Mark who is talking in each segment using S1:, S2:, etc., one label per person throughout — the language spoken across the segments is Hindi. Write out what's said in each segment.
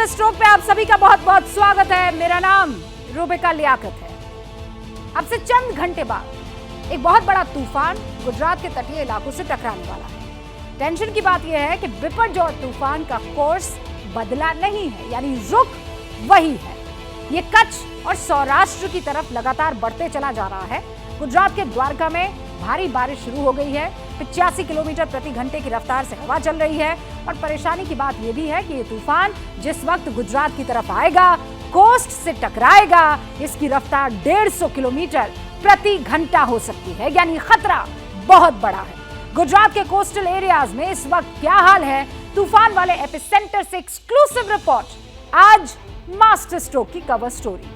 S1: मास्टर स्ट्रोक पे आप सभी का बहुत बहुत स्वागत है। मेरा नाम रूबिका लियाकत है। अब से चंद घंटे बाद एक बहुत बड़ा तूफान गुजरात के तटीय इलाकों से टकराने वाला है। टेंशन की बात यह है कि बिपरजॉय तूफान का कोर्स बदला नहीं है, यानी रुख वही है। ये कच्छ और सौराष्ट्र की तरफ लगातार बढ़ते चला जा रहा है। गुजरात के द्वारका में भारी बारिश शुरू हो गई है। 85 किलोमीटर प्रति घंटे की रफ्तार से हवा चल रही है और परेशानी की बात यह भी है कि ये तूफान जिस वक्त गुजरात की तरफ आएगा, कोस्ट से टकराएगा, इसकी रफ्तार 150 किलोमीटर प्रति घंटा हो सकती है, यानी खतरा बहुत बड़ा है। गुजरात के कोस्टल एरियाज में इस वक्त क्या हाल है, तूफान वाले एपिसेंटर से एक्सक्लूसिव रिपोर्ट आज मास्टर स्ट्रोक की कवर स्टोरी।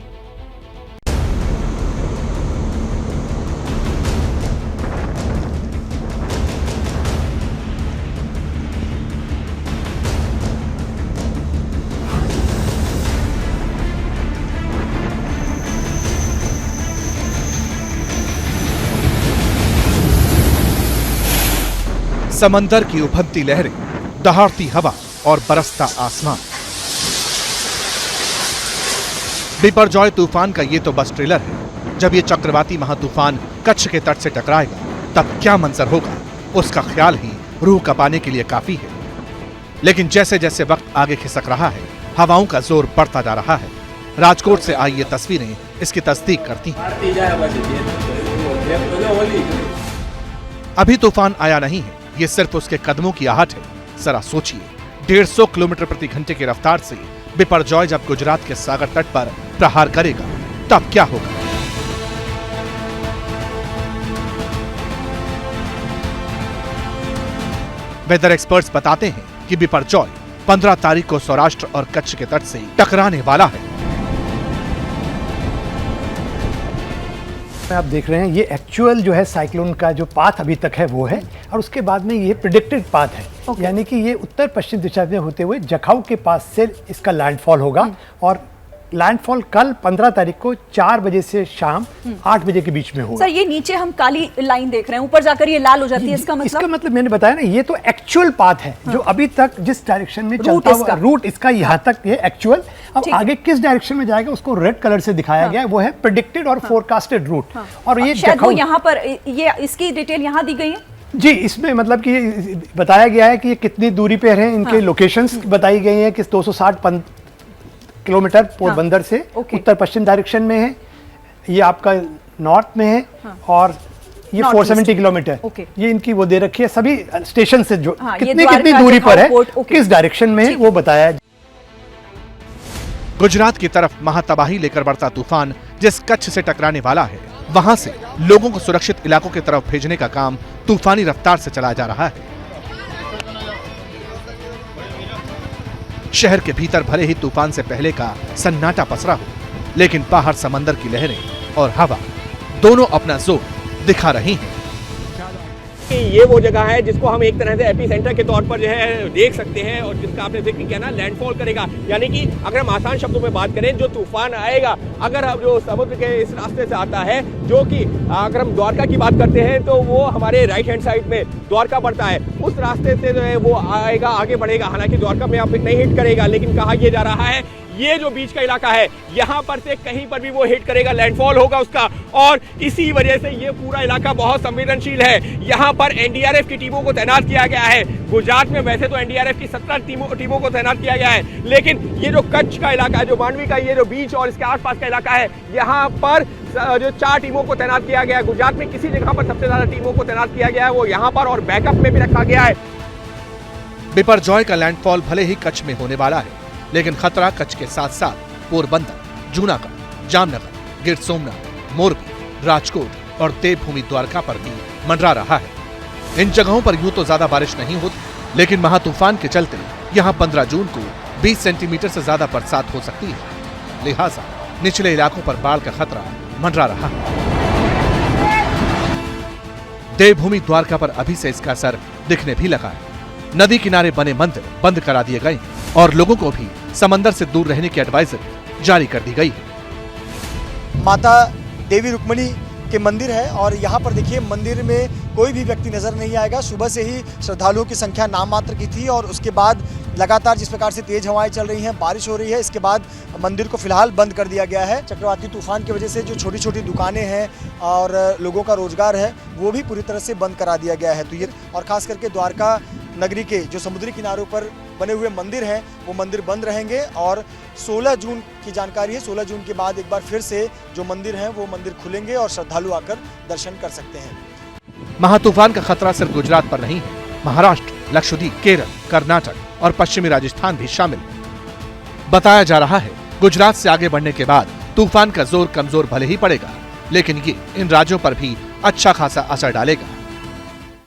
S2: समंदर की उभरती लहरें, दहाड़ती हवा और बरसता आसमान। बिपरजॉय तूफान का ये तो बस ट्रेलर है। जब ये चक्रवाती महातूफान कच्छ के तट से टकराएगा तब क्या मंजर होगा, उसका ख्याल ही रूह कपाने के लिए काफी है। लेकिन जैसे जैसे वक्त आगे खिसक रहा है, हवाओं का जोर बढ़ता जा रहा है। राजकोट से आई ये तस्वीरें इसकी तस्दीक करती हैं। अभी तूफान आया नहीं है, ये सिर्फ उसके कदमों की आहट है। जरा सोचिए, 150 किलोमीटर प्रति घंटे की रफ्तार से बिपरजॉय जब गुजरात के सागर तट पर प्रहार करेगा तब क्या होगा। वेदर एक्सपर्ट्स बताते हैं कि बिपरजॉय 15 तारीख को सौराष्ट्र और कच्छ के तट से टकराने वाला है।
S3: आप देख रहे हैं ये एक्चुअल जो है साइक्लोन का जो पाथ अभी तक है वो है, और उसके बाद में ये प्रेडिक्टेड पाथ है। यानी कि ये उत्तर पश्चिम दिशा में होते हुए जखाऊ के पास से इसका लैंडफॉल होगा, और लैंडफॉल कल 15 तारीख को 4 बजे से शाम 8 बजे के बीच में होगा।
S4: सर, ये नीचे हम काली लाइन देख रहे हैं, ऊपर जाकर ये लाल हो जाती है, इसका मतलब
S3: मैंने बताया ना, ये तो एक्चुअल पाथ है। जो अभी तक जिस डायरेक्शन में चलता हुआ रूट इसका यहाँ तक ये एक्चुअल, अब आगे किस डायरेक्शन में जाएगा उसको रेड कलर से दिखाया गया है, वो है प्रेडिक्टेड और फोरकास्टेड रूट। और ये
S4: यहाँ पर ये इसकी डिटेल यहाँ दी गई है
S3: जी। इसमें मतलब कि बताया गया है कि ये कितनी दूरी पे है, इनके लोकेशंस बताई गई हैं कि 260 किलोमीटर पोरबंदर से उत्तर पश्चिम डायरेक्शन में है, ये आपका नॉर्थ में है, और ये 470 किलोमीटर ये इनकी वो दे रखी है सभी स्टेशन से, जो कितनी दूरी पर है, किस डायरेक्शन में है वो बताया है।
S2: गुजरात की तरफ महातबाही लेकर बढ़ता तूफान जिस कच्छ से टकराने वाला है, वहां से लोगों को सुरक्षित इलाकों की तरफ भेजने का काम तूफानी रफ्तार से चला जा रहा है। शहर के भीतर भले ही तूफान से पहले का सन्नाटा पसरा हो, लेकिन बाहर समंदर की लहरें और हवा दोनों अपना जोर दिखा रही हैं।
S5: ये वो जगह है जिसको हम एक तरह से एपी सेंटर के तौर पर जो है देख सकते हैं, और जिसका आपने जिक्र किया ना, लैंडफॉल करेगा। यानी कि अगर हम आसान शब्दों में बात करें, जो तूफान आएगा अगर अब जो समुद्र के इस रास्ते से आता है, जो कि अगर हम द्वारका की बात करते हैं तो वो हमारे राइट हैंड साइड में द्वारका पड़ता है, उस रास्ते से जो है वो आएगा, आगे बढ़ेगा। हालांकि द्वारका में आप नहीं हिट करेगा, लेकिन कहा यह जा रहा है ये जो बीच का इलाका है यहाँ पर से कहीं पर भी वो हिट करेगा, लैंडफॉल होगा उसका, और इसी वजह से ये पूरा इलाका बहुत संवेदनशील है। यहाँ पर एनडीआरएफ की टीमों को तैनात किया गया है। गुजरात में वैसे तो एनडीआरएफ की 17 टीमों को तैनात किया गया है, लेकिन ये जो कच्छ का इलाका है, जो मांडवी का ये जो बीच और इसके आसपास का इलाका है, यहाँ पर जो 4 टीमों को तैनात किया गया है। गुजरात में किसी जगह पर सबसे ज्यादा टीमों को तैनात किया गया है वो यहाँ पर, और बैकअप में भी रखा गया है।
S2: बिपरजॉय का लैंडफॉल भले ही कच्छ में होने वाला है, लेकिन खतरा कच्छ के साथ साथ पोरबंदर, जूनागढ़, जामनगर, गिर सोमनाथ, मोरबी, राजकोट और देवभूमि द्वारका पर भी मंडरा रहा है। इन जगहों पर यूं तो ज्यादा बारिश नहीं होती, लेकिन महातूफान के चलते यहां 15 जून को 20 सेंटीमीटर से ज्यादा बरसात हो सकती है। लिहाजा निचले इलाकों पर बाढ़ का खतरा मंडरा रहा है। देवभूमि द्वारका पर अभी से इसका असर दिखने भी लगा है। नदी किनारे बने मंदिर बंद करा दिए गए और लोगों को भी समंदर से दूर रहने की एडवाइजरी जारी कर दी गई है।
S6: माता देवी रुक्मिणी के मंदिर है और यहाँ पर देखिए मंदिर में कोई भी व्यक्ति नजर नहीं आएगा। सुबह से ही श्रद्धालुओं की संख्या नाम मात्र की थी और उसके बाद लगातार जिस प्रकार से तेज हवाएं चल रही हैं, बारिश हो रही है, इसके बाद मंदिर को फिलहाल बंद कर दिया गया है। चक्रवाती तूफान की वजह से जो छोटी छोटी दुकानें हैं और लोगों का रोजगार है वो भी पूरी तरह से बंद करा दिया गया है। तो ये और खास करके द्वारका नगरी के जो समुद्री किनारों पर बने हुए मंदिर हैं वो मंदिर बंद रहेंगे और 16 जून की जानकारी है, 16 जून के बाद एक बार फिर से जो मंदिर हैं वो मंदिर खुलेंगे और श्रद्धालु आकर दर्शन कर सकते हैं।
S2: महातूफान का खतरा सिर्फ गुजरात पर नहीं है, महाराष्ट्र, लक्षद्वीप, केरल, कर्नाटक और पश्चिमी राजस्थान भी शामिल है। बताया जा रहा है गुजरात से आगे बढ़ने के बाद तूफान का जोर कमजोर भले ही पड़ेगा, लेकिन ये इन राज्यों पर भी अच्छा खासा असर डालेगा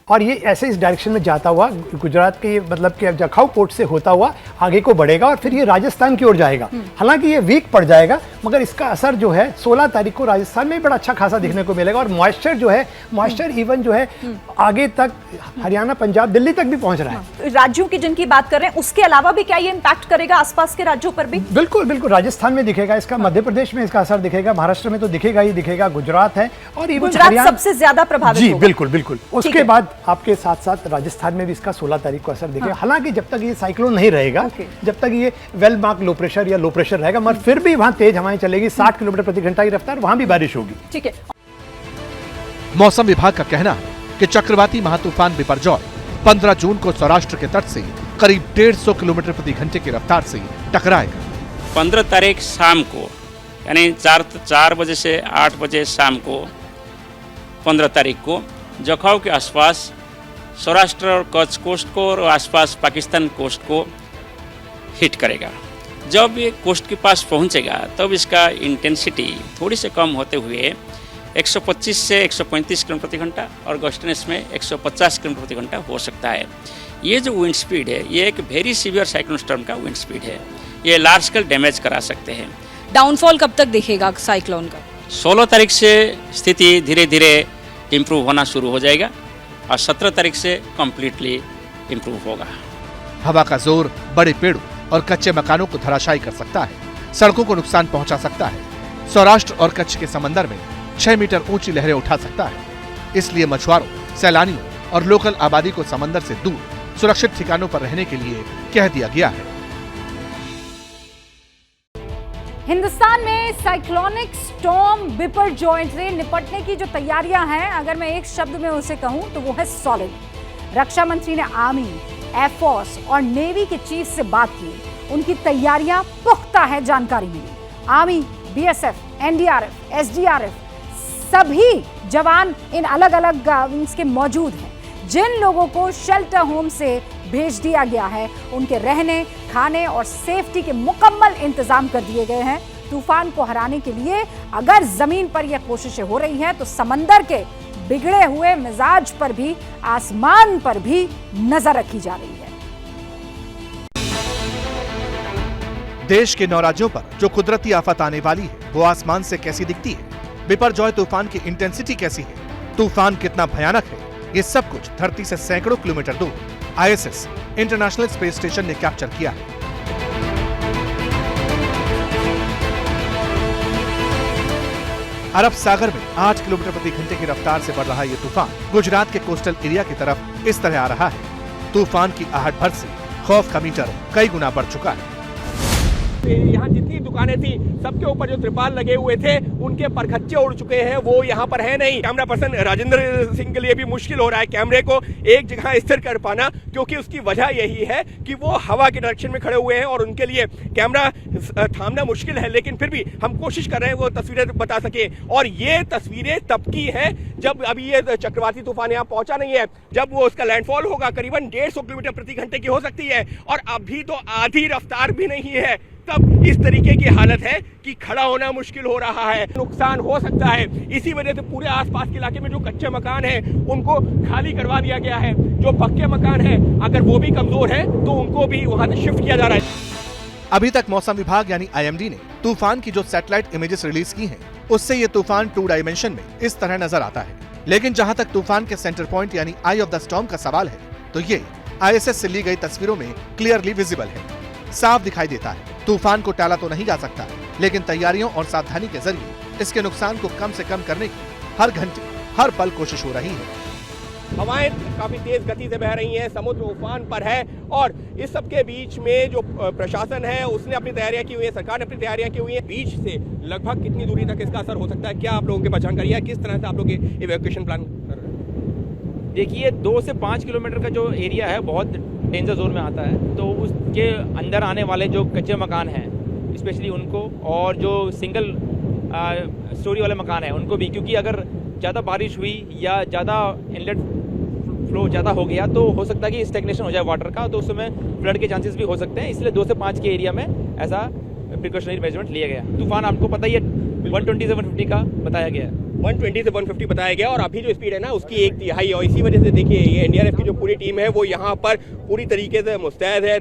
S3: और ये ऐसे इस डायरेक्शन में जाता हुआ गुजरात के मतलब कि जखाऊ पोर्ट से होता हुआ आगे को बढ़ेगा और फिर ये राजस्थान की ओर जाएगा। हालांकि ये वीक पड़ जाएगा मगर इसका असर जो है 16 तारीख को राजस्थान में बड़ा अच्छा खासा दिखने को मिलेगा और मॉइस्चर जो है मॉइस्चर इवन जो है आगे तक हरियाणा, पंजाब, दिल्ली तक भी पहुंच रहा है।
S4: राज्यों की जिनकी बात कर रहे हैं उसके अलावा भी क्या ये इम्पैक्ट करेगा आसपास के राज्यों पर भी?
S3: बिल्कुल बिल्कुल, राजस्थान में दिखेगा इसका, मध्य प्रदेश में इसका असर दिखेगा, महाराष्ट्र में तो दिखेगा ही दिखेगा, गुजरात है और इवन
S4: गुजरात सबसे ज्यादा प्रभावित
S3: जी
S4: होगा।
S3: बिल्कुल बिल्कुल। उसके बाद आपके साथ साथ राजस्थान में भी इसका 16 तारीख को असर दिखेगा। हालांकि जब तक ये साइक्लोन नहीं रहेगा, जब तक ये वेल मार्क लो प्रेशर या लो प्रेशर रहेगा, मगर फिर भी वहां तेज हवाएं चलेगी, 60 किलोमीटर प्रति घंटा की रफ्तार, वहां भी बारिश होगी।
S4: ठीक है।
S2: मौसम विभाग का कहना है कि चक्रवाती महातूफान बिपरजॉय 15 जून को सौराष्ट्र के तट से करीब 150 किलोमीटर प्रति घंटे की रफ्तार से टकराएगा।
S7: 15 तारीख शाम को यानी 4 बजे से 8 बजे शाम को 15 तारीख को जखाऊ के आसपास सौराष्ट्र और कच्छ कोस्ट को और आसपास पाकिस्तान कोस्ट को हिट करेगा। जब ये कोस्ट के पास पहुंचेगा तब इसका इंटेंसिटी थोड़ी से कम होते हुए 125 से 135 किलोमीटर प्रति घंटा और गस्टनेस में 150 किलोमीटर प्रति घंटा हो सकता है। ये जो विंड स्पीड है ये एक वेरी सीवियर साइक्लोन स्टॉर्म का विंड स्पीड है, ये लार्ज स्केल डैमेज करा सकते हैं।
S8: डाउनफॉल कब तक दिखेगा साइक्लोन का?
S7: 16 तारीख से स्थिति धीरे धीरे इम्प्रूव होना शुरू हो जाएगा और 17 तारीख से कम्प्लीटली इम्प्रूव होगा।
S2: हवा का जोर बड़े पेड़ों और कच्चे मकानों को धराशायी कर सकता है, सड़कों को नुकसान पहुंचा सकता है। सौराष्ट्र और कच्छ के समंदर में 6 मीटर ऊंची लहरें उठा सकता है। इसलिए मछुआरों, सैलानियों और लोकल आबादी को समंदर से दूर सुरक्षित ठिकानों पर रहने के लिए कह दिया गया है।
S1: हिंदुस्तान में साइक्लोनिक स्टॉर्म बिपरजॉय से निपटने की जो तैयारियां हैं, अगर मैं एक शब्द में उसे कहूं तो वो है सॉलिड। रक्षा मंत्री ने आर्मी, एयरफोर्स और नेवी के चीफ से बात की, उनकी तैयारियां पुख्ता है, जानकारी मिली। आर्मी, बीएसएफ, एनडीआरएफ, एसडीआरएफ सभी जवान इन अलग अलग के मौजूद हैं। जिन लोगों को शेल्टर होम से भेज दिया गया है उनके रहने, खाने और सेफ्टी के मुकम्मल इंतजाम कर दिए गए हैं। तूफान को हराने के लिए अगर जमीन पर यह कोशिशें हो रही हैं तो समंदर के बिगड़े हुए मिजाज पर भी, आसमान पर भी नजर रखी जा रही है।
S2: देश के 9 राज्यों पर जो कुदरती आफत आने वाली है वो आसमान से कैसी दिखती है, बिपरजॉय तूफान की इंटेंसिटी कैसी है, तूफान कितना भयानक है, ये सब कुछ धरती से सैकड़ों किलोमीटर दूर आईएसएस इंटरनेशनल स्पेस स्टेशन ने कैप्चर किया है। अरब सागर में 8 किलोमीटर प्रति घंटे की रफ्तार से बढ़ रहा ये तूफान गुजरात के कोस्टल एरिया की तरफ इस तरह आ रहा है। तूफान की आहट भर से खौफ का मीटर कई गुना बढ़ चुका है।
S5: यहाँ जितनी दुकानें थी सबके ऊपर जो त्रिपाल लगे हुए थे उनके परखच्चे उड़ चुके हैं, वो यहाँ पर है नहीं। कैमरा पर्सन राजेंद्र सिंह के लिए भी मुश्किल हो रहा है कैमरे को एक जगह स्थिर कर पाना, क्योंकि उसकी वजह यही है कि वो हवा के डायरेक्शन में खड़े हुए हैं और उनके लिए कैमरा थामना मुश्किल है। लेकिन फिर भी हम कोशिश कर रहे हैं वो तस्वीरें बता सके। और ये तस्वीरें तब की है जब अभी ये चक्रवाती तूफान यहाँ पहुंचा नहीं है, जब वो उसका लैंडफॉल होगा करीबन 150 किलोमीटर प्रति घंटे की हो सकती है और अभी तो आधी रफ्तार भी नहीं है। तब इस तरीके की हालत है कि खड़ा होना मुश्किल हो रहा है, नुकसान हो सकता है। इसी वजह से पूरे आसपास के इलाके में जो कच्चे मकान हैं उनको खाली करवा दिया गया है। जो पक्के मकान हैं अगर वो भी कमजोर है तो उनको भी वहां से शिफ्ट किया जा रहा है।
S2: अभी तक मौसम विभाग यानी आईएमडी ने तूफान की जो सैटेलाइट इमेजेस रिलीज की हैं, उससे ये तूफान 2 डायमेंशन में इस तरह नजर आता है। लेकिन जहां तक तूफान के सेंटर पॉइंट यानी आई ऑफ द स्टॉर्म का सवाल है तो ये आईएसएस से ली गई तस्वीरों में क्लियरली विजिबल है, साफ दिखाई देता है। तूफान को टाला तो नहीं जा सकता, लेकिन तैयारियों और सावधानी के जरिए इसके नुकसान को कम से कम करने की हर घंटे हर पल कोशिश हो रही है।
S5: हवाएं काफी तेज गति से बह रही हैं, समुद्र उफान पर है और इस सब के बीच में जो प्रशासन है उसने अपनी तैयारियां की हुई है, सरकार ने अपनी तैयारियां की हुई है। बीच से लगभग कितनी दूरी तक इसका असर हो सकता है, क्या आप लोगों की पहचान करिए है, किस तरह से आप लोग इवैक्यूएशन प्लान कर रहे हैं?
S9: देखिए 2 से 5 किलोमीटर का जो एरिया है बहुत डेंजर जोन में आता है, तो उसके अंदर आने वाले जो कच्चे मकान हैं स्पेशली उनको, और जो सिंगल स्टोरी वाले मकान हैं उनको भी, क्योंकि अगर ज़्यादा बारिश हुई या ज़्यादा इनलेट फ्लो ज़्यादा हो गया तो हो सकता है कि स्टेग्नेशन हो जाए वाटर का, तो उस समय फ्लड के चांसेस भी हो सकते हैं। इसलिए 2 से 5 के एरिया में ऐसा प्रिकॉशनरी मेजरमेंट लिया गया। तूफान आपको पता ही है 120 से 150 का बताया गया है,
S5: 120 से 150 बताया गया और अभी जो स्पीड है ना उसकी 1/3, और इसी वजह से देखिए ये एनडीआरएफ की जो पूरी टीम है वो यहाँ पर पूरी तरीके से मुस्तैद है।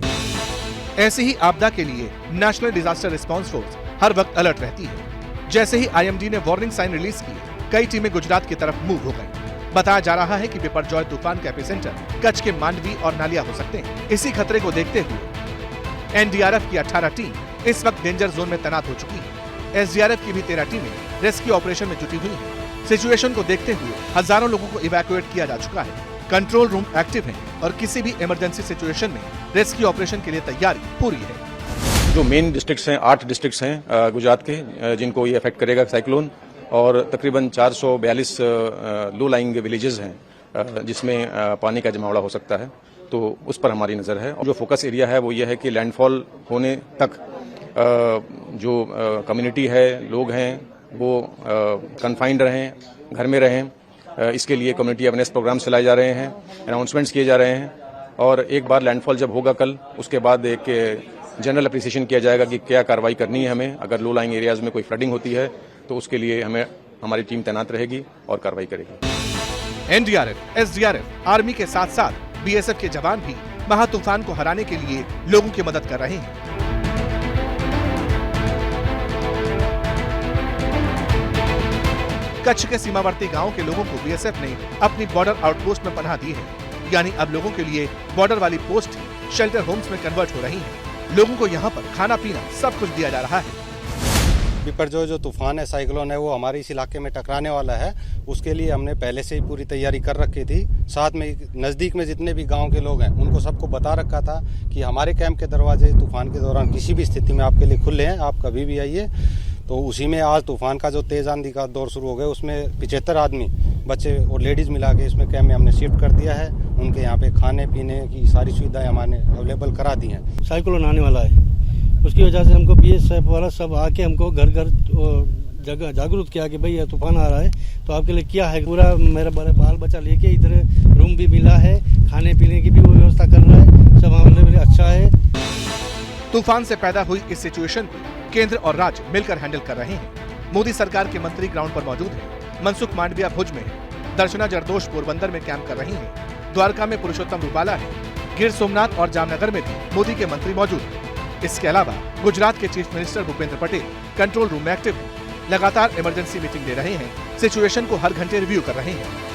S2: ऐसी ही आपदा के लिए national disaster response force her वक्त अलर्ट रहती है। जैसे ही आईएमडी ने वार्निंग साइन रिलीज की, कई टीमें गुजरात की तरफ मूव हो गई। बताया जा रहा है कि बिपरजॉय तूफान का एपिसेंटर कच्छ के मांडवी और नालिया हो सकते हैं। इसी खतरे को देखते हुए एनडीआरएफ की 18 टीम इस वक्त डेंजर जोन में तैनात हो चुकी है। एसडीआरएफ की भी 13 टीमें रेस्क्यू ऑपरेशन में जुटी हुई हैं। सिचुएशन को देखते हुए हजारों लोगों को इवैक्यूएट किया जा चुका है। कंट्रोल रूम एक्टिव है और किसी भी इमरजेंसी सिचुएशन में रेस्क्यू ऑपरेशन के लिए तैयारी पूरी है।
S10: जो मेन डिस्ट्रिक्ट्स हैं, 8 डिस्ट्रिक्ट्स हैं गुजरात के जिनको ये अफेक्ट करेगा साइक्लोन, और तकरीबन 442 लो लाइंग विलेजेस हैं जिसमें पानी का जमावड़ा हो सकता है, तो उस पर हमारी नज़र है। और जो फोकस एरिया है वो ये है कि लैंडफॉल होने तक जो कम्युनिटी है, लोग हैं, वो कन्फाइंड रहें, घर में रहें। इसके लिए कम्युनिटी अवेयरनेस प्रोग्राम्स चलाए जा रहे हैं, अनाउंसमेंट्स किए जा रहे हैं, और एक बार लैंडफॉल जब होगा कल, उसके बाद एक जनरल अप्रिसिएशन किया जाएगा कि क्या कार्रवाई करनी है हमें। अगर लो लाइंग एरियाज में कोई फ्लडिंग होती है तो उसके लिए हमारी टीम तैनात रहेगी और कार्रवाई करेगी।
S2: एनडीआरएफ, एसडीआरएफ, आर्मी के साथ साथ बीएसएफ के जवान भी महातूफान को हराने के लिए लोगों की मदद कर रहे हैं। कच्छ के सीमावर्ती गांवों के लोगों को बीएसएफ ने अपनी बॉर्डर आउटपोस्ट में पनाह दी है, यानी अब लोगों के लिए बॉर्डर वाली पोस्ट ही शेल्टर होम्स में कन्वर्ट हो रही है। लोगों को यहाँ पर खाना पीना सब कुछ दिया जा रहा है।
S11: बिपरजॉय जो तूफान है, साइक्लोन है, वो हमारे इस इलाके में टकराने वाला है। उसके लिए हमने पहले से ही पूरी तैयारी कर रखी थी। साथ में नज़दीक में जितने भी गांव के लोग हैं उनको सबको बता रखा था कि हमारे कैंप के दरवाजे तूफान के दौरान किसी भी स्थिति में आपके लिए खुले हैं, आप कभी भी आइए। तो उसी में आज तूफान का जो तेज आंधी का दौर शुरू हो गया, उसमें 75 आदमी, बच्चे और लेडीज़ मिला के इसमें कैंप में हमने शिफ्ट कर दिया है। उनके यहाँ पे खाने पीने की सारी सुविधाएं हमने अवेलेबल करा दी हैं।
S12: साइक्लोन आने वाला है, उसकी वजह से हमको बीएसएफ वाला सब आके हमको घर घर जगह जागरूक किया कि भाई ये तूफान आ रहा है, तो आपके लिए क्या है। पूरा मेरा बड़ा बाल बच्चा लेके इधर रूम भी मिला है, खाने पीने की भी व्यवस्था कर रहा है, सब हमारे लिए अच्छा है।
S2: तूफान से पैदा हुई इस सिचुएशन को केंद्र और राज्य मिलकर हैंडल कर रहे हैं। मोदी सरकार के मंत्री ग्राउंड पर मौजूद हैं। मनसुख मांडविया भुज में है, दर्शना जरदोश पोरबंदर में कैंप कर रही हैं, द्वारका में पुरुषोत्तम रूपाला है, गिर सोमनाथ और जामनगर में भी मोदी के मंत्री मौजूद हैं। इसके अलावा गुजरात के chief minister Bhupendra Patel control room में एक्टिव हैं, लगातार इमरजेंसी मीटिंग ले रहे हैं, सिचुएशन को हर घंटे रिव्यू कर रहे हैं।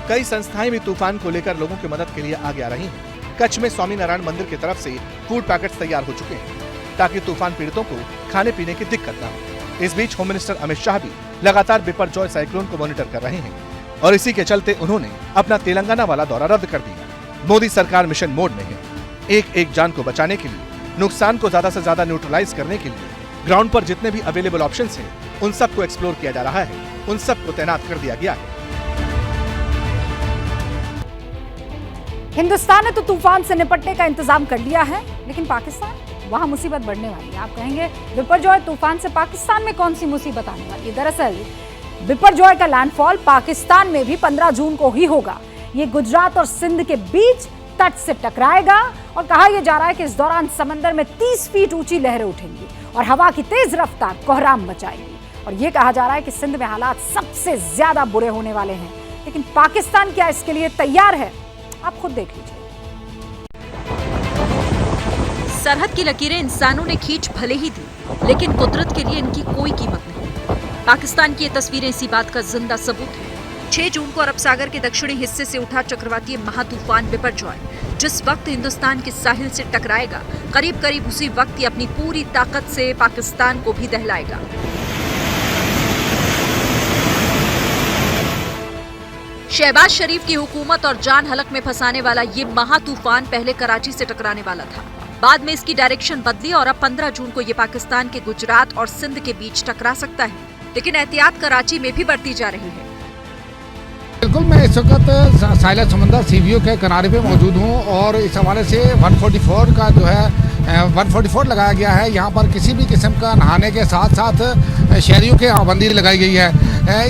S2: कई संस्थाएं भी तूफान को लेकर लोगों की मदद के लिए आगे आ रही हैं। कच्छ में स्वामी नारायण मंदिर की तरफ से फूड पैकेट्स तैयार हो चुके हैं ताकि तूफान पीड़ितों को खाने पीने की दिक्कत न हो। इस बीच होम मिनिस्टर अमित शाह भी लगातार बिपरजॉय साइक्लोन को मॉनिटर कर रहे हैं और इसी के चलते उन्होंने अपना तेलंगाना वाला दौरा रद्द कर दिया। मोदी सरकार मिशन मोड में है। एक एक जान को बचाने के लिए, नुकसान को ज्यादा से ज्यादा न्यूट्रलाइज करने के लिए ग्राउंड पर जितने भी अवेलेबल ऑप्शंस हैं, उन सबको एक्सप्लोर किया जा रहा है, उन सबको तैनात कर दिया गया है।
S1: हिंदुस्तान ने तो तूफान से निपटने का इंतजाम कर लिया है, लेकिन पाकिस्तान, वहां मुसीबत बढ़ने वाली है। आप कहेंगे बिपरजॉय तूफान से पाकिस्तान में कौन सी मुसीबत आने वाली है? दरअसल बिपरजॉय का लैंडफॉल पाकिस्तान में भी 15 जून को ही होगा। ये गुजरात और सिंध के बीच तट से टकराएगा और कहा यह जा रहा है कि इस दौरान समंदर में 30 फीट ऊंची लहरें उठेंगी और हवा की तेज रफ्तार कोहराम मचाएगी। और यह कहा जा रहा है कि सिंध में हालात सबसे ज्यादा बुरे होने वाले हैं। लेकिन पाकिस्तान क्या इसके लिए तैयार है? आप खुद देख लीजिए।
S4: सरहद की लकीरें इंसानों ने खींच भले ही दी, लेकिन कुदरत के लिए इनकी कोई कीमत नहीं। पाकिस्तान की ये तस्वीरें इसी बात का जिंदा सबूत है। 6 जून को अरब सागर के दक्षिणी हिस्से से उठा चक्रवातीय महातूफान बिपरजॉय जिस वक्त हिंदुस्तान के साहिल से टकराएगा, करीब करीब उसी वक्त ये अपनी पूरी ताकत से पाकिस्तान को भी दहलाएगा। शहबाज शरीफ की हुकूमत और जान हलक में फंसाने वाला ये महा तूफान पहले कराची से टकराने वाला था। बाद में इसकी डायरेक्शन बदली और अब 15 जून को ये पाकिस्तान के गुजरात और सिंध के बीच टकरा सकता है, लेकिन एहतियात कराची में भी बरती जा रही है।
S13: बिल्कुल, मैं इस वक्त साहिल समंदर सीवीओ के किनारे पे मौजूद हूँ और इस हवाले से 144 का जो है 144 लगाया गया है। यहाँ पर किसी भी किस्म का नहाने के साथ साथ शहरियों के पाबंदी लगाई गई है।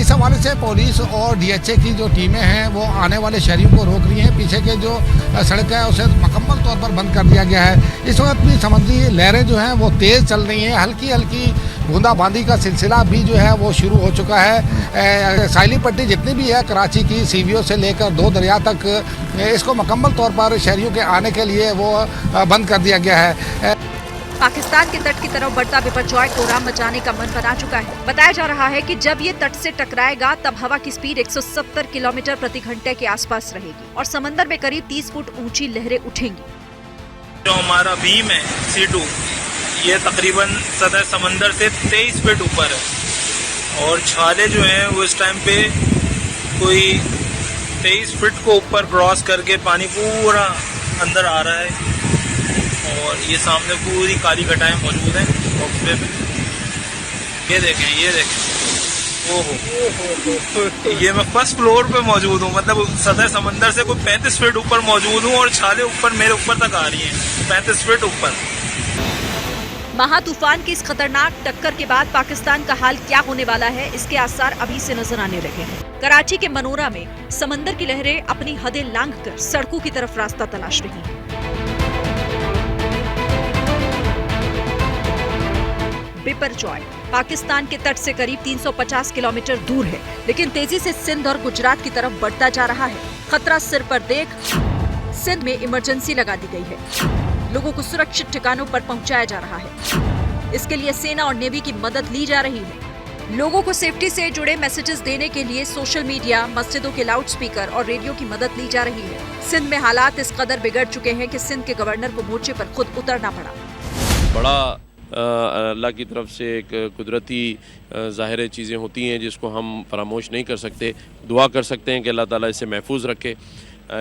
S13: इस हवाले से पुलिस और DHA की जो टीमें हैं वो आने वाले शहरियों को रोक रही हैं। पीछे के जो सड़क है उसे मुकम्मल तौर पर बंद कर दिया गया है। इस वक्त भी समुद्री लहरें जो हैं वो तेज़ चल रही हैं। हल्की हल्की बूंदाबांदी का सिलसिला भी जो है वो शुरू हो चुका है। साहिली पट्टी जितनी भी है कराची की सीवीओ से लेकर 2 दरिया तक, इसको मुकम्मल तौर पर शहरियों के आने के लिए वो बंद कर दिया गया है।
S4: पाकिस्तान के तट की तरफ बढ़ता बिपरजॉय कोहराम मचाने का मन बना चुका है। बताया जा रहा है कि जब ये तट से टकराएगा तब हवा की स्पीड 170 किलोमीटर प्रति घंटे के आसपास रहेगी और समंदर में करीब 30 फुट ऊंची लहरें उठेंगी।
S14: जो हमारा बीम है C2, ये तकरीबन सतह समंदर से 23 फीट ऊपर है और छाले जो हैं वो इस टाइम पे कोई 23 फीट को ऊपर क्रॉस करके पानी पूरा अंदर आ रहा है और ये सामने पूरी काली घटाएं मौजूद हैं ऑक्सवे पे। ये देखें ओहो, ये मैं फर्स्ट फ्लोर पे मौजूद हूँ, मतलब सतह समंदर से कोई 35 फीट ऊपर मौजूद हूँ और छाले ऊपर मेरे ऊपर तक आ रही हैं 35 फीट ऊपर।
S4: महा तूफान की इस खतरनाक टक्कर के बाद पाकिस्तान का हाल क्या होने वाला है, इसके आसार अभी से नजर आने लगे हैं। कराची के मनोरा में समंदर की लहरें अपनी हदें लांघकर सड़कों की तरफ रास्ता तलाश रही हैं। बिपरजॉय पाकिस्तान के तट से करीब 350 किलोमीटर दूर है, लेकिन तेजी से सिंध और गुजरात की तरफ बढ़ता जा रहा है। खतरा सिर पर देख सिंध में इमरजेंसी लगा दी गई है। लोगों को सुरक्षित ठिकानों पर पहुंचाया जा रहा है। इसके लिए सेना और नेवी की मदद ली जा रही है। लोगों को सेफ्टी से जुड़े मैसेजेस देने के लिए सोशल मीडिया, मस्जिदों के लाउडस्पीकर और रेडियो की मदद ली जा रही है। सिंध में हालात इस कदर बिगड़ चुके हैं कि सिंध के गवर्नर को मोर्चे पर खुद उतरना पड़ा।
S15: बड़ा अल्लाह की तरफ से एक कुदरती ज़ाहिर चीज़ें होती हैं जिसको हम फरामोश नहीं कर सकते। दुआ कर सकते हैं कि अल्लाह ताला इसे महफूज रखे,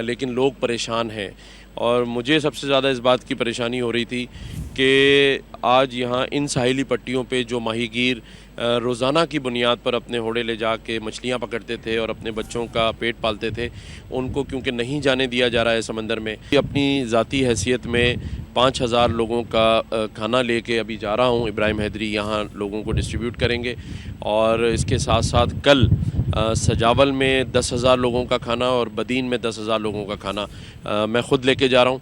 S15: लेकिन लोग परेशान हैं और मुझे सबसे ज़्यादा इस बात की परेशानी हो रही थी कि आज यहाँ इन साहिली पट्टियों पे जो माहीगीर रोज़ाना की बुनियाद पर अपने होड़े ले जा के मछलियाँ पकड़ते थे और अपने बच्चों का पेट पालते थे, उनको क्योंकि नहीं जाने दिया जा रहा है समंदर में। अपनी ज़ाती हैसियत में 5000 लोगों का खाना लेके अभी जा रहा हूँ। इब्राहिम हैदरी यहाँ लोगों को डिस्ट्रीब्यूट करेंगे और इसके साथ साथ कल सजावल में 10,000 लोगों का खाना और बदीन में 10,000 लोगों का खाना मैं खुद लेके जा रहा हूँ।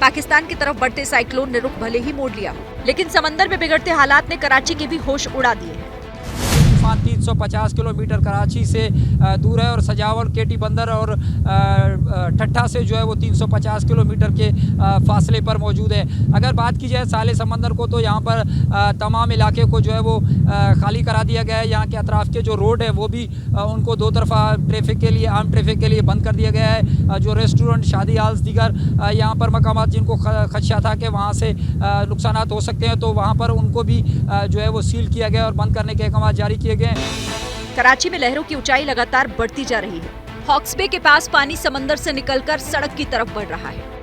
S4: पाकिस्तान की तरफ बढ़ते साइक्लोन ने रुख भले ही मोड़ लिया, लेकिन समंदर में बिगड़ते हालात ने कराची के भी होश उड़ा दिए हैं।
S16: तूफान 350 किलोमीटर कराची से दूर है और सजावल, केटी बंदर और ठट्ठा से जो है वो 350 किलोमीटर के फासले पर मौजूद है। अगर बात की जाए साले समंदर को तो यहाँ पर तमाम इलाके को जो है वो खाली करा दिया गया है। यहाँ के अतराफ के जो रोड है वो भी उनको दो तरफा ट्रैफिक के लिए, आम ट्रैफिक के लिए बंद कर दिया गया है। जो रेस्टोरेंट, शादी हाल्स, दीगर यहाँ पर मकामात जिनको खदशा था कि वहाँ से नुकसान हो सकते हैं तो वहाँ पर उनको भी जो है वो सील किया गया और बंद करने के अहकाम जारी किए गए।
S4: कराची में लहरों की ऊंचाई लगातार बढ़ती जा रही है। हॉक्स बे के पास पानी समंदर से निकलकर सड़क की तरफ बढ़ रहा है।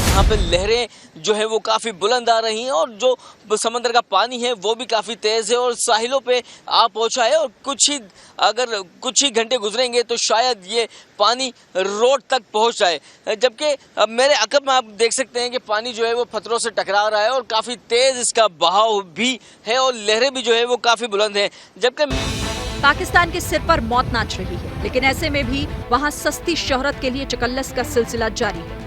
S17: यहाँ पे लहरें जो है वो काफ़ी बुलंद आ रही हैं और जो समंदर का पानी है वो भी काफ़ी तेज़ है और साहिलों पे आ पहुँचा है और कुछ ही घंटे गुजरेंगे तो शायद ये पानी रोड तक पहुँच जाए। जबकि मेरे अकब में आप देख सकते हैं कि पानी जो है वो पत्थरों से टकरा रहा है और काफ़ी तेज़ इसका बहाव भी है और लहरें भी जो है वो काफ़ी बुलंद हैं। जबकि
S4: पाकिस्तान के सिर पर मौत नाच रही है, लेकिन ऐसे में भी वहाँ सस्ती शोहरत के लिए चकल्लस का सिलसिला जारी है।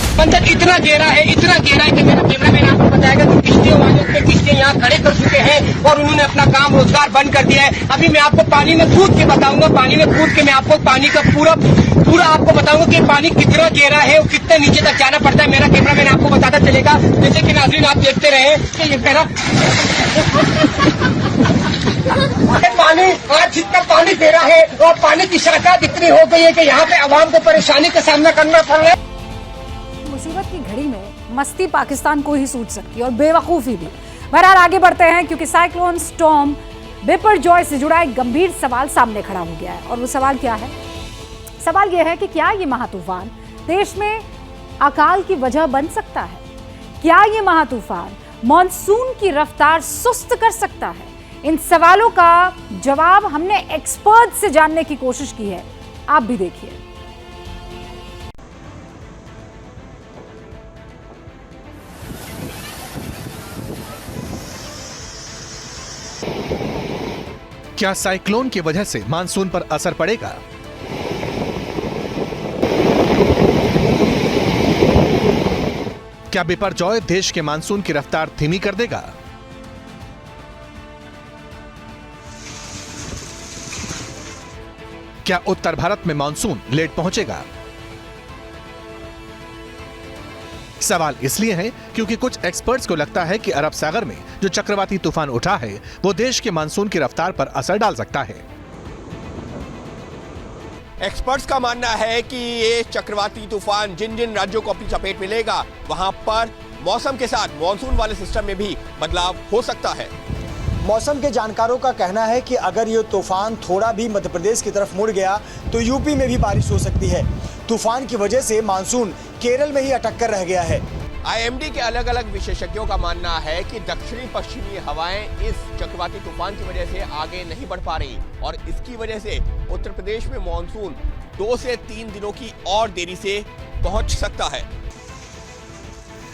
S5: समंदर इतना गहरा है कि मेरा कैमरामैन आपको बताएगा कि किश्तियों वालों के किश्तियां यहाँ खड़े कर चुके हैं और उन्होंने अपना काम रोजगार बंद कर दिया है। अभी मैं आपको पानी में कूद के बताऊंगा, पानी में कूद के मैं आपको पानी का पूरा आपको बताऊंगा कि पानी कितना गहरा है और कितने नीचे तक जाना पड़ता है। मेरा कैमरामैन आपको बताता चलेगा। जैसे कि नाज़रीन आप देखते रहे कि ये गहरा पानी, आज जितना पानी गहरा है और पानी की शराकत इतनी हो गई है कि यहाँ पे आवाम को परेशानी का सामना करना पड़ रहा है।
S1: मुसीबत की घड़ी में मस्ती पाकिस्तान को ही सूझ सकती है और बेवकूफ़ी भी। बहरहाल आगे बढ़ते हैं क्योंकि साइक्लोन स्टॉर्म बिपरजॉय से जुड़ा एक गंभीर सवाल सामने खड़ा हो गया है और वो सवाल क्या है सवाल यह है कि क्या ये महातूफान देश में अकाल की वजह बन सकता है? क्या ये महातूफान मॉनसून की रफ्तार सुस्त कर सकता है? इन सवालों का जवाब हमने एक्सपर्ट से जानने की कोशिश की है, आप भी देखिए।
S2: क्या साइक्लोन की वजह से मानसून पर असर पड़ेगा? क्या बिपरजॉय देश के मानसून की रफ्तार धीमी कर देगा? क्या उत्तर भारत में मानसून लेट पहुंचेगा? सवाल इसलिए है क्योंकि कुछ एक्सपर्ट्स को लगता है कि अरब सागर में जो चक्रवाती तूफान उठा है वो देश के मानसून की रफ्तार पर असर डाल सकता है।
S5: एक्सपर्ट्स का मानना है कि ये चक्रवाती तूफान जिन जिन राज्यों को अपनी चपेट में लेगा वहां पर मौसम के साथ मॉनसून वाले सिस्टम में भी बदलाव हो सकता है।
S6: मौसम के जानकारों का कहना है कि अगर ये तूफान थोड़ा भी मध्य प्रदेश की तरफ मुड़ गया तो यूपी में भी बारिश हो सकती है। तूफान की वजह से मानसून केरल में ही अटक कर रह गया है।
S5: आईएमडी के अलग अलग विशेषज्ञों का मानना है कि दक्षिणी पश्चिमी हवाएं इस चक्रवाती तूफान की वजह से आगे नहीं बढ़ पा रही और इसकी वजह से उत्तर प्रदेश में मॉनसून 2 से 3 दिनों की और देरी से पहुंच सकता है।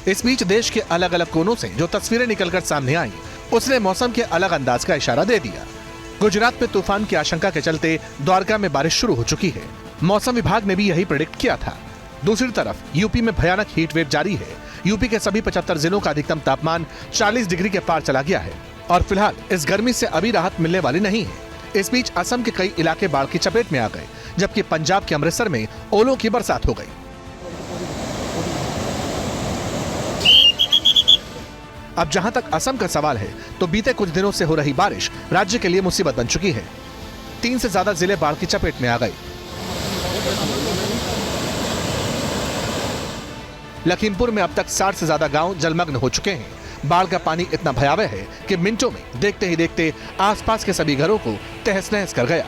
S2: इस बीच देश के अलग अलग कोनों से जो तस्वीरें निकलकर सामने आई उसने मौसम के अलग अंदाज का इशारा दे दिया। गुजरात में तूफान की आशंका के चलते द्वारका में बारिश शुरू हो चुकी है। मौसम विभाग ने भी यही प्रेडिक्ट किया था। दूसरी तरफ यूपी में भयानक हीट वेव जारी है। यूपी के सभी 75 जिलों का अधिकतम तापमान 40 डिग्री के पार चला गया है और फिलहाल इस गर्मी से अभी राहत मिलने वाली नहीं है। इस बीच असम के कई इलाके बाढ़ की चपेट में आ गए, जबकि पंजाब के अमृतसर में ओलों की बरसात हो गई। अब जहां तक असम का सवाल है तो बीते कुछ दिनों से हो रही बारिश राज्य के लिए मुसीबत बन चुकी है। 3 से ज्यादा जिले बाढ़ की चपेट में आ गए। लखीमपुर में अब तक 60 से ज्यादा गांव जलमग्न हो चुके हैं। बाढ़ का पानी इतना भयावह है कि मिनटों में देखते ही देखते आसपास के सभी घरों को तहस नहस कर गया।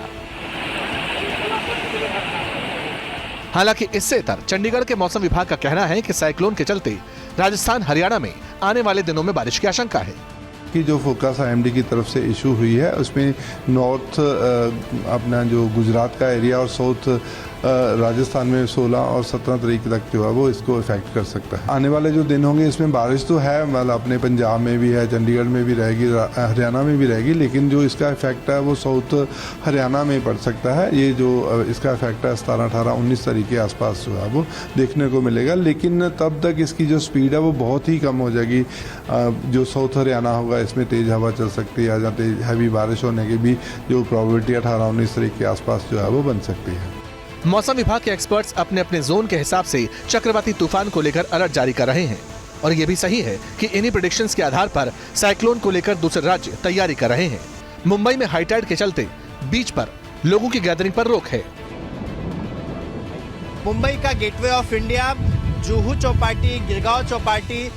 S2: हालांकि इससे इतर चंडीगढ़ के मौसम विभाग का कहना है कि साइक्लोन के चलते राजस्थान हरियाणा में आने वाले दिनों में बारिश की आशंका है।
S18: की जो फोकस आईएमडी की तरफ से इशू हुई है उसमें नॉर्थ अपना जो गुजरात का एरिया और साउथ राजस्थान में 16 और 17 तारीख तक जो है वो इसको इफेक्ट कर सकता है। आने वाले जो दिन होंगे इसमें बारिश तो है, मतलब अपने पंजाब में भी है, चंडीगढ़ में भी रहेगी, हरियाणा में भी रहेगी, लेकिन जो इसका इफेक्ट है वो साउथ हरियाणा में पड़ सकता है। ये जो इसका इफेक्ट है 17, 18, 19 तारीख के आसपास जो है वो देखने को मिलेगा, लेकिन तब तक इसकी जो स्पीड है वो बहुत ही कम हो जाएगी। जो साउथ हरियाणा होगा इसमें तेज़ हवा चल सकती है, या तेज हैवी बारिश होने की भी जो प्रॉबिलिटी 18, 19 तारीख के आसपास जो है वो बन सकती है।
S2: मौसम विभाग के एक्सपर्ट्स अपने अपने जोन के हिसाब से चक्रवाती तूफान को लेकर अलर्ट जारी कर रहे हैं और ये भी सही है कि इन्हीं प्रेडिक्शंस के आधार पर साइक्लोन को लेकर दूसरे राज्य तैयारी कर रहे हैं। मुंबई में हाई टाइड के चलते बीच पर लोगों की गैदरिंग पर रोक है।
S19: मुंबई का gateway of India, Juhu Chowpatty, Girgaon Chowpatty,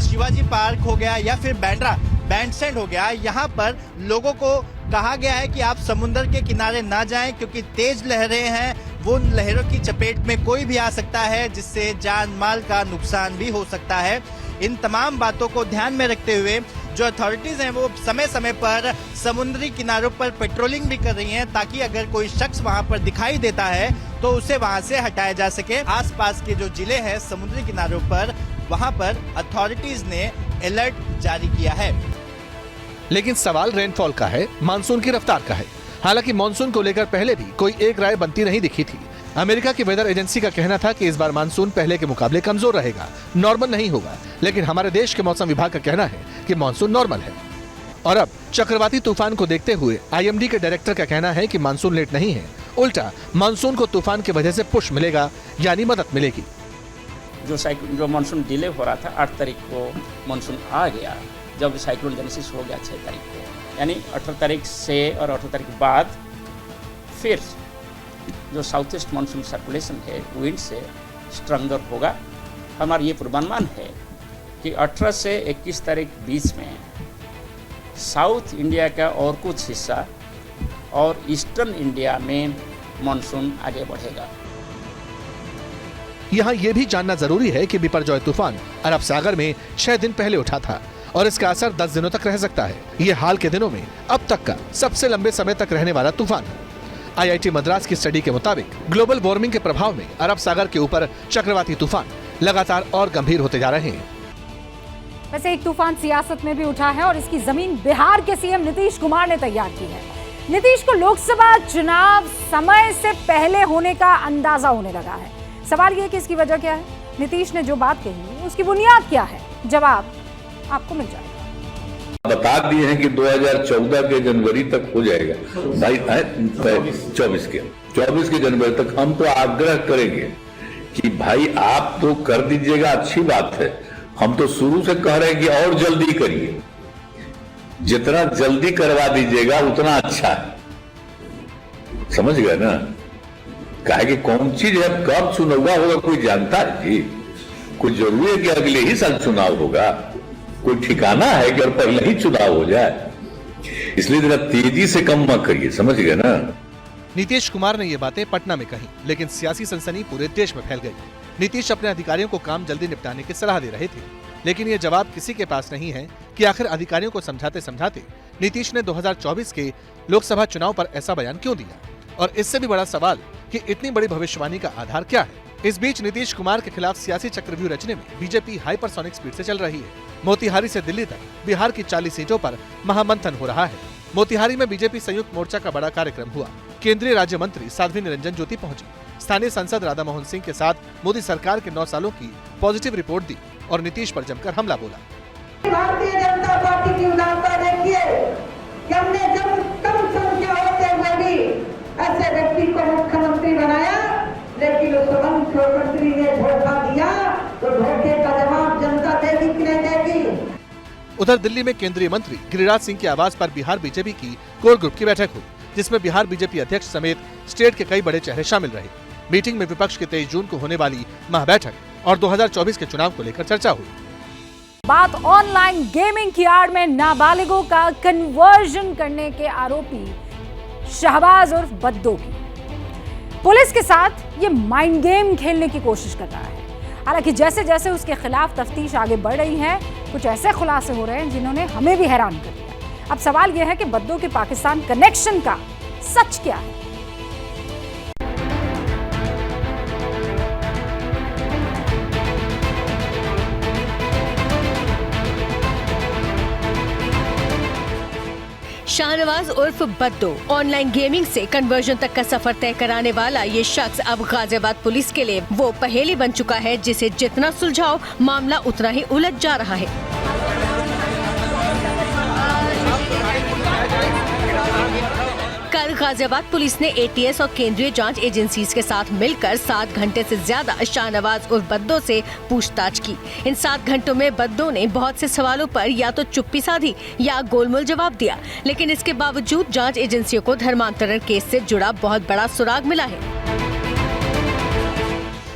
S19: Shivaji park हो गया या फिर बैंड्रा बैंडस्टैंड हो गया, यहाँ पर लोगों को कहा गया है कि आप समुद्र के किनारे ना जाएं क्योंकि तेज लहरें हैं, वो लहरों की चपेट में कोई भी आ सकता है जिससे जान माल का नुकसान भी हो सकता है। इन तमाम बातों को ध्यान में रखते हुए जो अथॉरिटीज हैं वो समय समय पर समुद्री किनारों पर पेट्रोलिंग भी कर रही हैं ताकि अगर कोई शख्स वहां पर दिखाई देता है तो उसे वहां से हटाया जा सके। आसपास के जो जिले हैं समुद्री किनारों पर, वहां पर अथॉरिटीज ने अलर्ट जारी किया है।
S2: लेकिन सवाल रेनफॉल का है, मानसून की रफ्तार का है। हालांकि मानसून को लेकर पहले भी कोई एक राय बनती नहीं दिखी थी। अमेरिका की वेदर एजेंसी का कहना था कि इस बार मानसून पहले के मुकाबले कमजोर रहेगा, नॉर्मल नहीं होगा, लेकिन हमारे देश के मौसम विभाग का कहना है कि मानसून नॉर्मल है। और अब चक्रवाती तूफान को देखते हुए आईएमडी के डायरेक्टर का कहना है कि मानसून लेट नहीं है, उल्टा मानसून को तूफान की वजह से पुश मिलेगा, यानी मदद मिलेगी।
S7: जो मानसून डिले हो रहा था 8 तारीख को मानसून आ गया, जब साइक्लोन जेनेसिस हो गया 6 तारीख को, यानी 18 तारीख से और 18 तारीख बाद फिर जो साउथ ईस्ट मानसून सर्कुलेशन है विंड से स्ट्रॉन्गर होगा। हमारा ये पूर्वानुमान है कि 18 से 21 तारीख बीच में साउथ इंडिया का और कुछ हिस्सा और ईस्टर्न इंडिया में
S20: मानसून आगे बढ़ेगा।
S2: यहाँ ये भी जानना जरूरी है कि बिपरजॉय तूफान अरब सागर में 6 दिन पहले उठा था और इसका असर 10 दिनों तक रह सकता है। ये हाल के दिनों में अब तक का सबसे लंबे समय तक रहने वाला तूफान है। IIT मद्रास की स्टडी के मुताबिक ग्लोबल वार्मिंग के प्रभाव में अरब सागर के ऊपर चक्रवाती तूफान लगातार और गंभीर होते जा रहे हैं।
S1: वैसे एक तूफान सियासत में भी उठा है और इसकी जमीन बिहार के सीएम नीतीश कुमार ने तैयार की है। नीतीश को लोकसभा चुनाव समय से पहले होने का अंदाजा होने लगा है। सवाल ये कि इसकी वजह क्या है, नीतीश ने जो बात कही उसकी बुनियाद क्या है, जवाब आपको मिल जाएगा।
S21: बता दिए हैं कि 2014 के जनवरी तक हो जाएगा, 24 के जनवरी तक। हम तो आग्रह करेंगे कि भाई आप तो कर दीजिएगा, अच्छी बात है। हम तो शुरू से कह रहे हैं कि और जल्दी करिए, जितना जल्दी करवा दीजिएगा उतना अच्छा है, समझ गए ना। कहे कि कौन चीज है, कब चुनाव होगा कोई जानता है जी? कोई जरूरी है कि अगले ही साल चुनाव होगा? कोई ठिकाना है कि और पहले ही चुनाव हो जाए? इसलिए जरा तेजी से कम मत करिए, समझ गए ना।
S2: नीतीश कुमार ने ये बातें पटना में कही, लेकिन सियासी सनसनी पूरे देश में फैल गई। नीतीश अपने अधिकारियों को काम जल्दी निपटाने की सलाह दे रहे थे, लेकिन ये जवाब किसी के पास नहीं है कि आखिर अधिकारियों को समझाते समझाते नीतीश ने 2024 के लोकसभा चुनाव पर ऐसा बयान क्यों दिया। और इससे भी बड़ा सवाल कि इतनी बड़ी भविष्यवाणी का आधार क्या है। इस बीच नीतीश कुमार के खिलाफ सियासी चक्रव्यूह रचने में बीजेपी हाइपरसोनिक स्पीड से चल रही है। मोतिहारी से दिल्ली तक बिहार की 40 सीटों पर महामंथन हो रहा है। मोतिहारी में बीजेपी संयुक्त मोर्चा का बड़ा कार्यक्रम हुआ। केंद्रीय राज्य मंत्री साध्वी निरंजन ज्योति पहुंची। स्थानीय सांसद राधा मोहन सिंह के साथ मोदी सरकार के 9 सालों की पॉजिटिव रिपोर्ट दी और नीतीश पर जमकर हमला बोला।
S22: भारतीय जनता पार्टी की उदारता देखिए कि हमने जब कम संख्या होते हुए भी ऐसे व्यक्ति को मुख्यमंत्री बनाया, लेकिन उस मुख्यमंत्री ने धोखा दिया तो धोखे का जवाब जनता देगी कि नहीं देगी।
S2: उधर दिल्ली में केंद्रीय मंत्री गिरिराज सिंह के आवास पर बिहार बीजेपी की कोर ग्रुप की बैठक हुई, जिसमें बिहार बीजेपी अध्यक्ष समेत स्टेट के कई बड़े चेहरे शामिल रहे। मीटिंग में विपक्ष की 23 जून को होने वाली महाबैठक और 2024 के चुनाव को लेकर चर्चा हुई।
S1: बात ऑनलाइन गेमिंग की आड़ में नाबालिगों का कन्वर्जन करने के आरोपी शहबाज उर्फ बद्दो की। पुलिस के साथ ये माइंड गेम खेलने की कोशिश कर रहा है। हालांकि जैसे जैसे उसके खिलाफ तफ्तीश आगे बढ़ रही है, कुछ ऐसे खुलासे हो रहे हैं जिन्होंने हमें भी हैरान कर दिया। अब सवाल यह है कि बद्दो के पाकिस्तान कनेक्शन का सच क्या है।
S23: शाहनवाज उर्फ बद्दो ऑनलाइन गेमिंग से कन्वर्जन तक का सफर तय कराने वाला ये शख्स अब गाजियाबाद पुलिस के लिए वो पहेली बन चुका है जिसे जितना सुलझाओ मामला उतना ही उलझ जा रहा है। कल गाजियाबाद पुलिस ने ATS और केंद्रीय जांच एजेंसीज के साथ मिलकर 7 घंटे से ज्यादा शाहनवाज उर्फ बद्दो से पूछताछ की। इन 7 घंटों में बद्दो ने बहुत से सवालों पर या तो चुप्पी साधी या गोलमोल जवाब दिया, लेकिन इसके बावजूद जांच एजेंसियों को धर्मांतरण केस से जुड़ा बहुत बड़ा सुराग मिला है।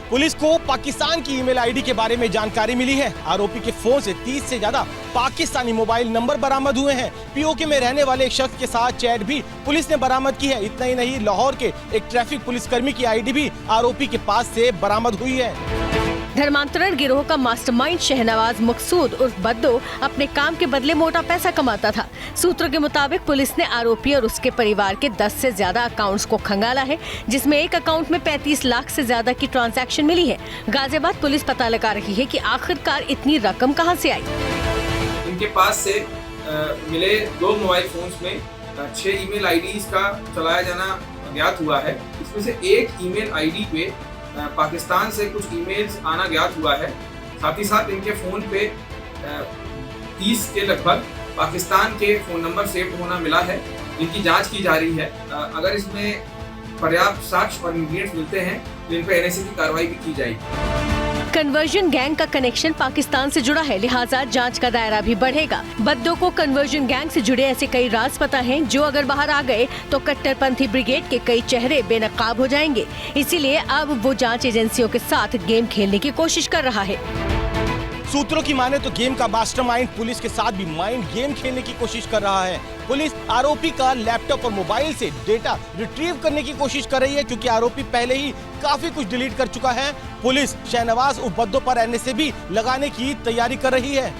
S24: पुलिस को पाकिस्तान की ईमेल आईडी के बारे में जानकारी मिली है। आरोपी के फोन से 30 से ज्यादा पाकिस्तानी मोबाइल नंबर बरामद हुए हैं। POK में रहने वाले एक शख्स के साथ चैट भी पुलिस ने बरामद की है। इतना ही नहीं, लाहौर के एक ट्रैफिक पुलिसकर्मी की आईडी भी आरोपी के पास से बरामद हुई है।
S23: धर्मांतरण गिरोह का मास्टरमाइंड शहनवाज मकसूद उर्फ बद्दो अपने काम के बदले मोटा पैसा कमाता था। सूत्रों के मुताबिक पुलिस ने आरोपी और उसके परिवार के 10 से ज्यादा अकाउंट्स को खंगाला है, जिसमें एक अकाउंट में 35 लाख से ज्यादा की ट्रांजैक्शन मिली है। गाजियाबाद पुलिस पता लगा रही है कि आखिरकार इतनी रकम कहां से आई।
S25: इनके पास से मिले 2 मोबाइल फोन्स में 6 ईमेल आईडीज का चलाया जाना ज्ञात हुआ है। इसमें से एक ईमेल आईडी पे पाकिस्तान से कुछ ईमेल्स आना ज्ञात हुआ है। साथ ही साथ इनके फ़ोन पे 30 के लगभग पाकिस्तान के फ़ोन नंबर सेव होना मिला है, जिनकी जांच की जा रही है। अगर इसमें पर्याप्त साक्ष्य और इंग्रेडिएंट्स मिलते हैं तो इन पर NIC की कार्रवाई भी की जाएगी।
S23: कन्वर्जन गैंग का कनेक्शन पाकिस्तान से जुड़ा है, लिहाजा जांच का दायरा भी बढ़ेगा। बद्दो को कन्वर्जन गैंग से जुड़े ऐसे कई राज पता हैं जो अगर बाहर आ गए तो कट्टरपंथी ब्रिगेड के कई चेहरे बेनकाब हो जाएंगे। इसीलिए अब वो जांच एजेंसियों के साथ गेम खेलने की कोशिश कर रहा है।
S24: सूत्रों की माने तो गेम का मास्टरमाइंड पुलिस के साथ भी माइंड गेम खेलने की कोशिश कर रहा है। पुलिस आरोपी का लैपटॉप और मोबाइल से डेटा रिट्रीव करने की कोशिश कर रही है, क्योंकि आरोपी पहले ही काफी कुछ डिलीट कर चुका है। पुलिस शहनवाज उपबद्दों पर एनएसए भी लगाने की तैयारी कर रही है।